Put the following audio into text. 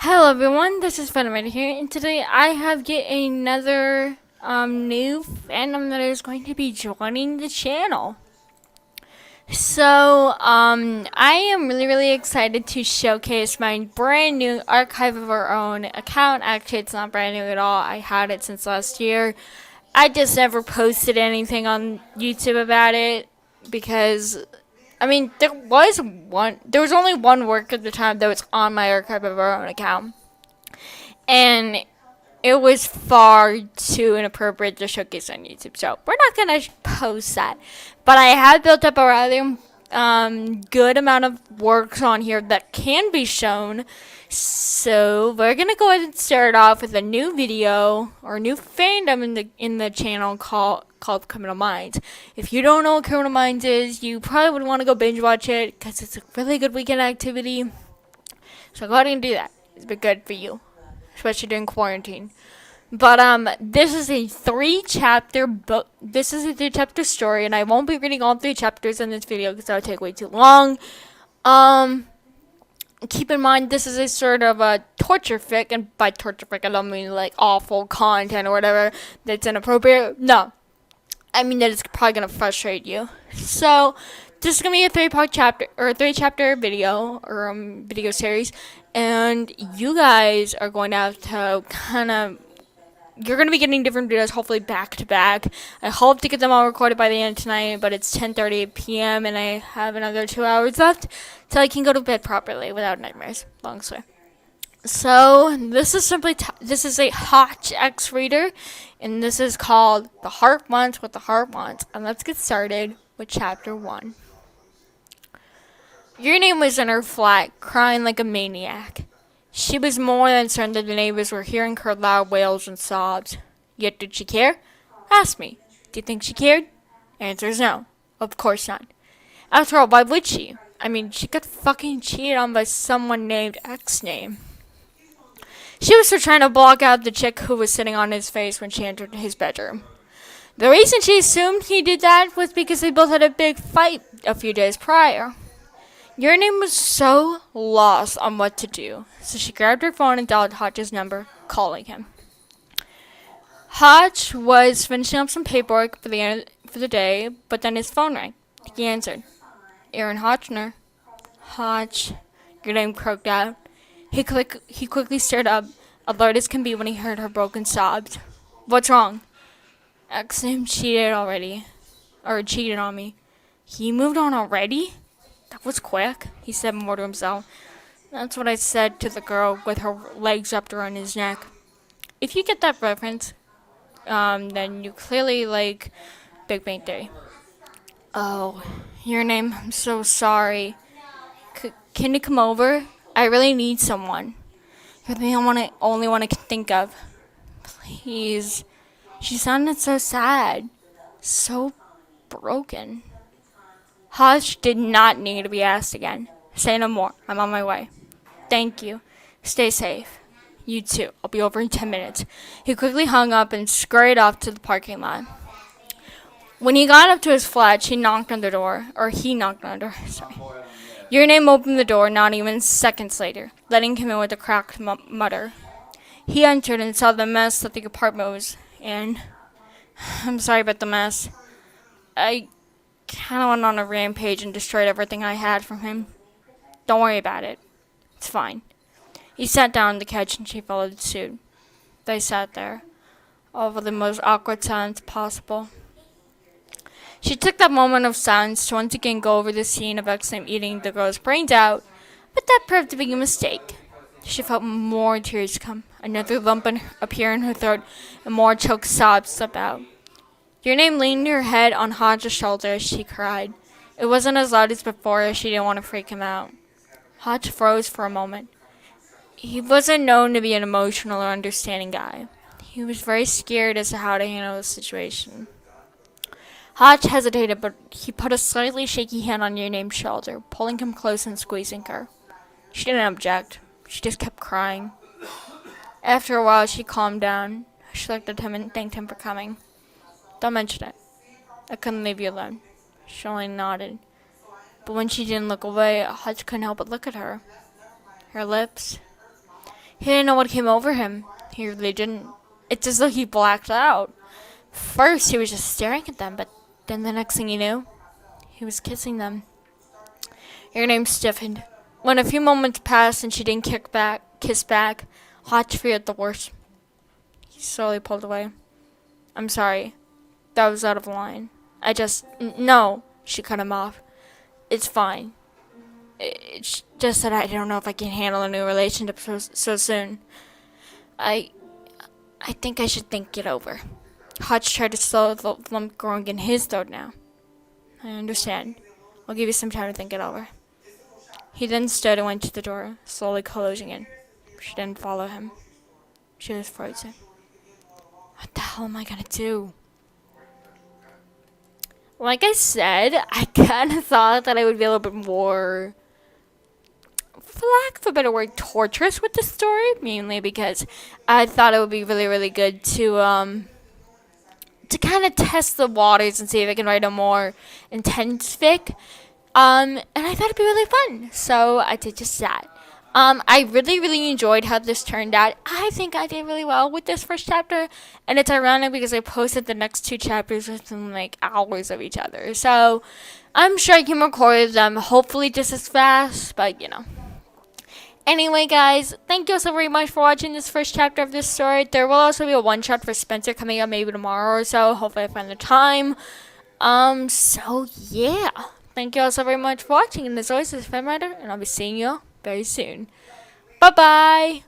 Hello everyone, this is Venomite here, and today I have yet another new fandom that is going to be joining the channel. I am really excited to showcase my brand new Archive of Our Own account. Actually, it's not brand new at all. I had it since last year. I just never posted anything on YouTube about it because there was only one work at the time that was on my Archive of Our Own account. And it was far too inappropriate to showcase on YouTube. So we're not gonna post that. But I have built up a rather good amount of works on here that can be shown. So we're gonna go ahead and start off with a new video or new fandom in the channel called Criminal Minds. If you don't know what Criminal Minds is, you probably would want to go binge watch it because it's a really good weekend activity. So go ahead and do that. It's been good for you, especially during quarantine. But this is a three-chapter book. This is a three-chapter story, and I won't be reading all three chapters in this video because that would take way too long. Keep in mind this is a sort of a torture fic, and by torture fic I don't mean like awful content or whatever that's inappropriate. No, I mean that it's probably gonna frustrate you. So this is gonna be a three-part chapter or a three-chapter video or video series, and you guys are going to have to you're going to be getting different videos, hopefully back to back. I hope to get them all recorded by the end of tonight, but it's 10:30 p.m. and I have another 2 hours left till I can go to bed properly without nightmares. Long story. So this is a Hotch X reader, and this is called The Heart Wants What the Heart Wants. And let's get started with chapter 1. Your name was in her flat, crying like a maniac. She was more than certain that the neighbors were hearing her loud wails and sobs. Yet did she care? Ask me. Do you think she cared? Answer is no. Of course not. After all, why would she? I mean, she got fucking cheated on by someone named X name. She was still trying to block out the chick who was sitting on his face when she entered his bedroom. The reason she assumed he did that was because they both had a big fight a few days prior. Your name was so lost on what to do, so she grabbed her phone and dialed Hotch's number, calling him. Hotch was finishing up some paperwork for the day, but then his phone rang. He answered. Aaron Hotchner. Hotch. Your name croaked out. He quickly stood up, alert as can be when he heard her broken sobs. What's wrong? X-name cheated on me. He moved on already? That was quick, he said more to himself. That's what I said to the girl with her legs wrapped around his neck. If you get that reference, then you clearly like Big Bang Theory. Oh, your name, I'm so sorry. Can you come over? I really need someone. You're the only one I can think of. Please. She sounded so sad. So broken. Hotch did not need to be asked again. Say no more. I'm on my way. Thank you. Stay safe. You too. I'll be over in 10 minutes. He quickly hung up and scurried off to the parking lot. When he got up to his flat, he knocked on the door. Sorry. Your name opened the door not even seconds later, letting him in with a cracked mutter. He entered and saw the mess that the apartment was in. I'm sorry about the mess. I kind of went on a rampage and destroyed everything I had from him. Don't worry about it. It's fine. He sat down on the couch and she followed suit. They sat there, over the most awkward silence possible. She took that moment of silence to once again go over the scene of X-Name eating the girl's brains out, but that proved to be a mistake. She felt more tears come, another lump appear in her throat, and more choked sobs slip out. Your name leaned her head on Hodge's shoulder as she cried. It wasn't as loud as before as she didn't want to freak him out. Hodge froze for a moment. He wasn't known to be an emotional or understanding guy. He was very scared as to how to handle the situation. Hodge hesitated, but he put a slightly shaky hand on your name's shoulder, pulling him close and squeezing her. She didn't object. She just kept crying. After a while, she calmed down. She looked at him and thanked him for coming. Don't mention it. I couldn't leave you alone. She only nodded. But when she didn't look away, Hotch couldn't help but look at her. Her lips. He didn't know what came over him. He really didn't. It's as though he blacked out. First, he was just staring at them, but then the next thing he knew, he was kissing them. Your name stiffened. When a few moments passed and she didn't kiss back, Hotch feared the worst. He slowly pulled away. I'm sorry. That was out of line. No, she cut him off. It's fine. It's just that I don't know if I can handle a new relationship so soon. I think I should think it over. Hotch tried to slow the lump growing in his throat now. I understand. I'll give you some time to think it over. He then stood and went to the door, slowly closing it. She didn't follow him. She was frozen. What the hell am I gonna do? Like I said, I kind of thought that I would be a little bit more, for lack of a better word, torturous with the story, mainly because I thought it would be really, really good to kind of test the waters and see if I can write a more intense fic. And I thought it'd be really fun, so I did just that. I really, really enjoyed how this turned out. I think I did really well with this first chapter, and it's ironic because I posted the next two chapters within like hours of each other. So I'm sure I can record them hopefully just as fast, but you know. Anyway, guys, thank you so very much for watching this first chapter of this story. There will also be a one shot for Spencer coming up maybe tomorrow or so. Hopefully I find the time. So yeah. Thank you all so very much for watching. And as always, this is Fan Writer, and I'll be seeing you all very soon. Bye-bye.